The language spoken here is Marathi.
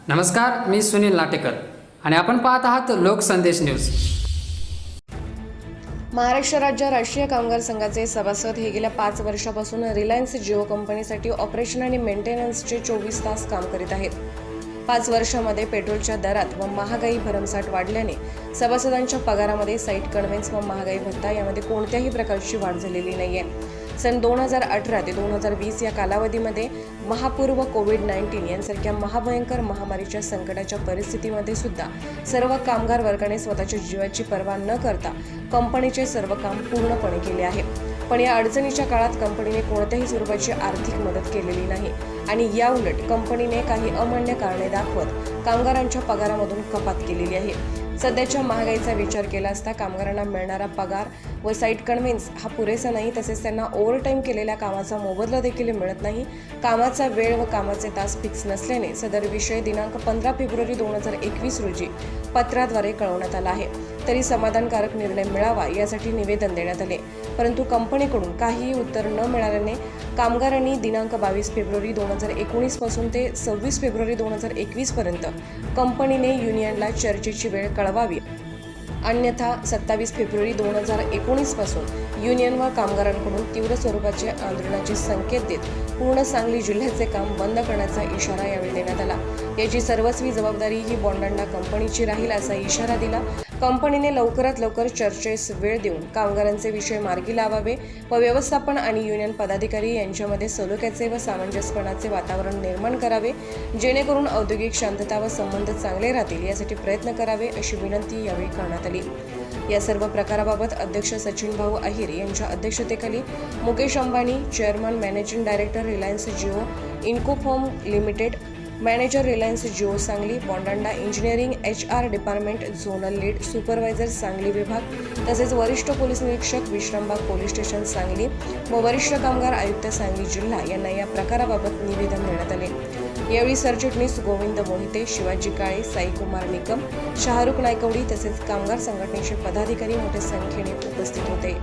नमस्कार, मी सुनील लाटेकर आणि आपण पाहत आहात लोकसंदेश न्यूज। महाराष्ट्र राज्य राष्ट्रीय कामगार संघाचे सभासद हे गेल्या 5 वर्षापासून रिलायन्स जिओ कंपनीसाठी ऑपरेशन आणि मेंटेनन्सचे 24 तास काम करीत आहेत। 5 वर्षांमध्ये पेट्रोलच्या दरात व महागाई भरमसाठ वाढल्याने सभासदांच्या पगारामध्ये साईट कन्व्हेन्स व महागाई भत्ता यामध्ये कोणत्याही प्रकारची वाढ झालेली नाहीये। सन 2018 ते 2020 या कालावधीमध्ये महापूर व कोविड-19 यांसारख्या महाभयंकर महामारीच्या संकटाच्या परिस्थितीमध्ये सुद्धा सर्व कामगार वर्गाने स्वतःच्या जीवाची पर्वा न करता कंपनीचे सर्व काम पूर्णपणे केले आहे। पण या अडचणीच्या काळात कंपनीने कोणत्याही स्वरूपाची आर्थिक मदत केलेली नाही आणि याउलट कंपनीने काही अमान्य कारणे दाखवत कामगारांच्या पगारामधून कपात केलेली आहे। सध्याच्या महागाईचा विचार केला असता कामगारांना मिळणारा पगार व साईट कन्व्हेन्स हा पुरेसा नाही, तसेच त्यांना ओव्हरटाईम केलेल्या कामाचा मोबदला देखील मिळत नाही। कामाचा वेळ व कामाचे तास फिक्स नसल्याने सदर विषय दिनांक 15 फेब्रुवारी 2021 रोजी पत्राद्वारे कळवण्यात आला आहे। तरी समाधानकारक निर्णय मिळावा यासाठी निवेदन देण्यात आले, परंतु कंपनीकडून काहीही उत्तर न मिळाल्याने कामगारांनी दिनांक 22 फेब्रुवारी 2019 पासून ते 26 फेब्रुवारी 2021 पर्यंत कंपनीने युनियनला चर्चेची वेळ कळवावी, अन्यथा 27 फेब्रुवारी 2019 पासून युनियन व कामगारांकडून तीव्र स्वरूपाचे आंदोलनाचे संकेत देत पूर्ण सांगली जिल्ह्याचे काम बंद करण्याचा इशारा यावेळी देण्यात आला। याची सर्वस्वी जबाबदारी ही बॉन्डांडा कंपनीची राहील असा इशारा दिला। कंपनीने लवकरात लवकर चर्चेस वेळ देऊन कामगारांचे विषय मार्गी लावावे व व्यवस्थापन आणि युनियन पदाधिकारी यांच्यामध्ये सलोख्याचे व सामंजस्यपणाचे वातावरण निर्माण करावे, जेणेकरून औद्योगिक शांतता व संबंध चांगले राहतील यासाठी प्रयत्न करावे अशी विनंती यावेळी करण्यात आली। या सर्व प्रकाराबाबत अध्यक्ष सचिन भाऊ अहिर यांच्या अध्यक्षतेखाली Mukesh Ambani, chairman managing director Reliance Jio infocomm limited, manager Reliance Jio Sangli, बॉन्डांडा engineering HR department, zonal lead supervisor Sangli विभाग, तसेच वरिष्ठ पोलीस निरीक्षक विश्रामबाग पोलीस स्टेशन सांगली व वरिष्ठ कामगार आयुक्त सांगली जिल्हा यांना या प्रकाराबाबत निवेदन देण्यात आले। यावेळी सरचिटणीस गोविंद मोहिते, शिवाजी काळे, साईकुमार निकम, शाहरुख नायकवडी तसेच कामगार संघटनेचे पदाधिकारी मोठ्या संख्येने उपस्थित होते।